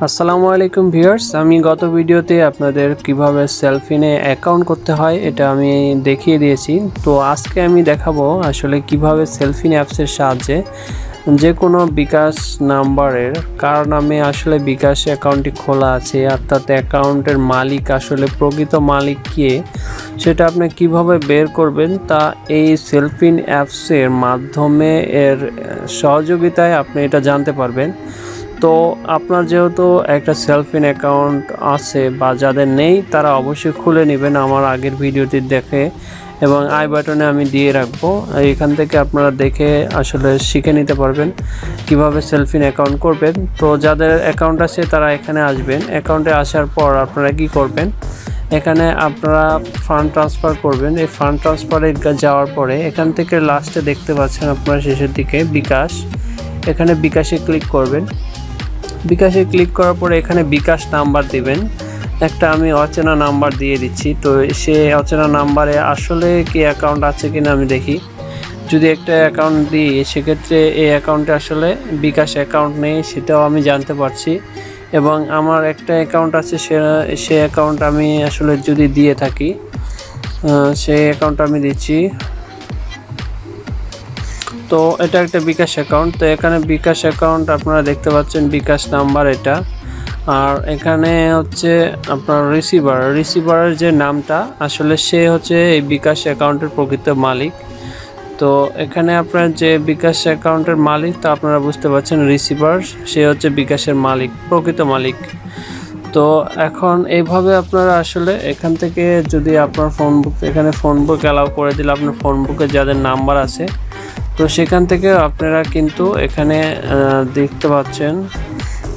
আসসালামু আলাইকুম ভিউয়ার্স, আমি গত ভিডিওতে আপনাদের কিভাবে সেলফিনে অ্যাকাউন্ট করতে হয় এটা আমি দেখিয়ে দিয়েছি। তো আজকে আমি দেখাবো আসলে কিভাবে সেলফিন অ্যাপসের সাহায্যে যে কোনো বিকাশ নাম্বারের কার নামে আসলে বিকাশ অ্যাকাউন্টটি খোলা আছে, অর্থাৎ অ্যাকাউন্টের মালিক আসলে প্রকৃত মালিক কে সেটা আপনি কিভাবে বের করবেন তা এই সেলফিন অ্যাপসের মাধ্যমে এর সহযোগিতায় আপনি এটা জানতে পারবেন। তো আপনার যেহেতু একটা সেলফিন অ্যাকাউন্ট আছে বা যাদের নেই তারা অবশ্যই খুলে নেবেন আমার আগের ভিডিওটি দেখে, এবং আই বাটনে আমি দিয়ে রাখবো। এখান থেকে আপনারা দেখে আসলে শিখে নিতে পারবেন কিভাবে সেলফিন অ্যাকাউন্ট করবেন। তো যাদের অ্যাকাউন্ট আছে তারা এখানে আসবেন। অ্যাকাউন্টে আসার পর আপনারা কি করবেন, এখানে আপনারা ফান্ড ট্রান্সফার করবেন। এই ফান্ড ট্রান্সফারে যাওয়ার পরে এখান থেকে লাস্টে দেখতে পাচ্ছেন আপনারা শেষের দিকে বিকাশ, এখানে বিকাশে ক্লিক করবেন। বিকাশে ক্লিক করার পরে এখানে বিকাশ নাম্বার দিবেন। একটা আমি অচেনা নাম্বার দিয়ে দিচ্ছি। তো সে অচেনা নাম্বারে আসলে কি অ্যাকাউন্ট আছে কিনা আমি দেখি। যদি একটা অ্যাকাউন্ট দিই সেক্ষেত্রে এই অ্যাকাউন্টে আসলে বিকাশ অ্যাকাউন্ট নেই সেটাও আমি জানতে পারছি, এবং আমার একটা অ্যাকাউন্ট আছে সে অ্যাকাউন্ট আমি আসলে যদি দিয়ে থাকি সেই অ্যাকাউন্ট আমি দিচ্ছি। তো এটা একটা বিকাশ অ্যাকাউন্ট। তো এখানে বিকাশ অ্যাকাউন্ট আপনারা দেখতে পাচ্ছেন বিকাশ নাম্বার এটা, আর এখানে হচ্ছে আপনার রিসিভারের যে নামটা আসলে সে হচ্ছে এই বিকাশ অ্যাকাউন্টের প্রকৃত মালিক। তো এখানে আপনার যে বিকাশ অ্যাকাউন্টের মালিক তা আপনারা বুঝতে পারছেন, রিসিভার সে হচ্ছে বিকাশের মালিক, প্রকৃত মালিক। তো এখন এইভাবে আপনারা আসলে এখান থেকে যদি আপনার ফোন বুক, এখানে ফোন বুক অ্যালাউ করে দিলে আপনার ফোন বুকে যাদের নাম্বার আছে তো সেখান থেকে আপনারা কিন্তু এখানে দেখতে পাচ্ছেন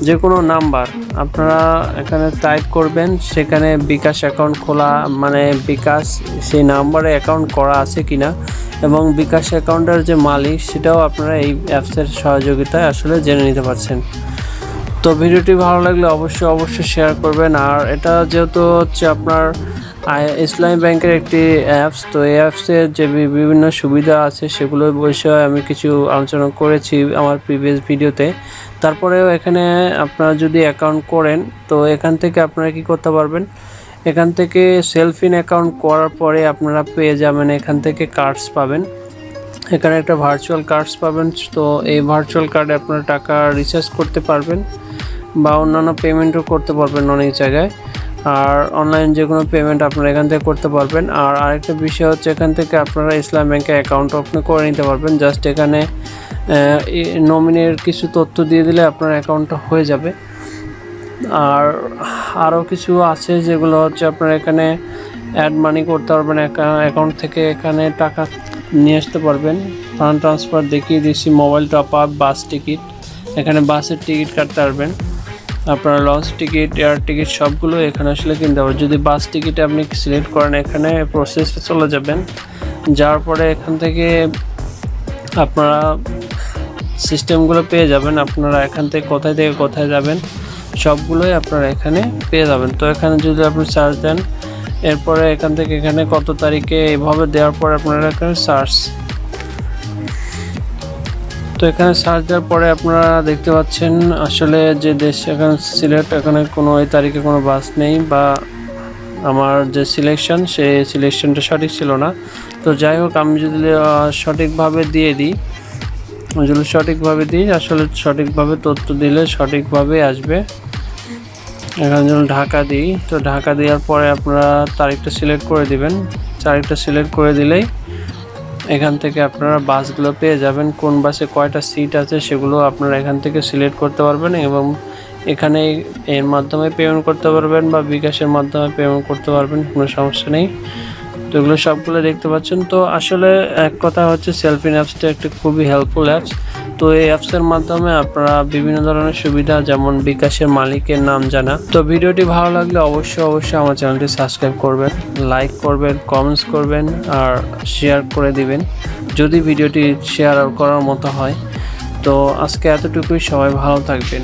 যে কোনো নাম্বার আপনারা এখানে টাইপ করবেন, সেখানে বিকাশ অ্যাকাউন্ট খোলা মানে বিকাশ সেই নাম্বারে অ্যাকাউন্ট করা আছে কিনা এবং বিকাশ অ্যাকাউন্টের যে মালিক সেটাও আপনারা এই অ্যাপসের সহযোগিতায় আসলে জেনে নিতে পারছেন। তো ভিডিওটি ভালো লাগলে অবশ্যই শেয়ার করবেন। আর এটা যেহেতু হচ্ছে আপনার ইসলামী ব্যাংকের একটি অ্যাপস, তো এই অ্যাপসের যে বিভিন্ন সুবিধা আছে সেগুলোর বিষয়ে আমি কিছু আলোচনা করেছি আমার প্রিভিয়াস ভিডিওতে। তারপরেও এখানে আপনারা যদি অ্যাকাউন্ট করেন তো এখান থেকে আপনারা কি করতে পারবেন, এখান থেকে সেলফিন অ্যাকাউন্ট করার পরে আপনারা পেয়ে যাবেন এখান থেকে কার্ডস পাবেন। এখানে একটা ভার্চুয়াল কার্ডস পাবেন। তো এই ভার্চুয়াল কার্ডে আপনারা টাকা রিচার্জ করতে পারবেন বা অন্যান্য পেমেন্টও করতে পারবেন অনেক জায়গায়, আর অনলাইন যে কোনো পেমেন্ট আপনারা এখান থেকে করতে পারবেন। আর আরেকটা বিষয় হচ্ছে এখান থেকে আপনারা ইসলাম ব্যাংকে অ্যাকাউন্ট ওপেন করে নিতে পারবেন। জাস্ট এখানে নমিনির কিছু তথ্য দিয়ে দিলে আপনার অ্যাকাউন্টটা হয়ে যাবে। আর আরও কিছু আছে যেগুলো হচ্ছে আপনারা এখানে অ্যাড মানি করতে পারবেন, অ্যাকাউন্ট থেকে এখানে টাকা নিয়ে আসতে পারবেন। ফান্ড ট্রান্সফার দেখিয়ে দিচ্ছি, মোবাইল টপ আপ, বাস টিকিট, এখানে বাসের টিকিট কাটতে পারবেন। আপনার লঞ্চ টিকিট, এয়ার টিকিট সবগুলো এখানে আসলে কিনতে পারবেন। যদি বাস টিকিটে আপনি সিলেক্ট করেন এখানে প্রসেসে চলে যাবেন, যাওয়ার পরে এখান থেকে আপনারা সিস্টেমগুলো পেয়ে যাবেন। আপনারা এখান থেকে কোথায় যাবেন সবগুলোই আপনারা এখানে পেয়ে যাবেন। তো এখানে যদি আপনি সার্চ দেন, এরপরে এখান থেকে এখানে কত তারিখে এভাবে দেওয়ার পরে আপনারা এখানে সার্চ, তো এখানে সার্চ দেওয়ার পরে আপনারা দেখতে পাচ্ছেন আসলে যে দেশ এখানে সিলেক্ট, এখানে কোনো এই তারিখে কোনো বাস নেই বা আমার যে সিলেকশন সেই সিলেকশনটা সঠিক ছিল না। তো যাই হোক, আমি যদি সঠিকভাবে দিয়ে দিই, যদি সঠিকভাবে দিই আসলে সঠিকভাবে তথ্য দিলে সঠিকভাবে আসবে। এখানে যেমন ঢাকা দিই, তো ঢাকা দেওয়ার পরে আপনারা তারিখটা সিলেক্ট করে দিবেন। তারিখটা সিলেক্ট করে দিলেই এখান থেকে আপনারা বাসগুলো পেয়ে যাবেন। কোন বাসে কয়টা সিট আছে সেগুলো আপনারা এখান থেকে সিলেক্ট করতে পারবেন, এবং এখানে এর মাধ্যমে পেমেন্ট করতে পারবেন বা বিকাশের মাধ্যমে পেমেন্ট করতে পারবেন, কোনো সমস্যা নেই। তো এগুলো সবগুলো দেখতে পাচ্ছেন। তো আসলে এক কথা হচ্ছে সেলফিন অ্যাপসটা একটা খুবই হেল্পফুল অ্যাপস। তো এই অ্যাপসের মাধ্যমে আপনারা বিভিন্ন ধরনের সুবিধা যেমন বিকাশের মালিকের নাম জানা। তো ভিডিওটি ভালো লাগলে অবশ্যই আমার চ্যানেলটি সাবস্ক্রাইব করবেন, লাইক করবেন, কমেন্টস করবেন আর শেয়ার করে দিবেন যদি ভিডিওটি শেয়ার করার মতো হয়। তো আজকে এতটুকুই, সবাই ভালো থাকবেন।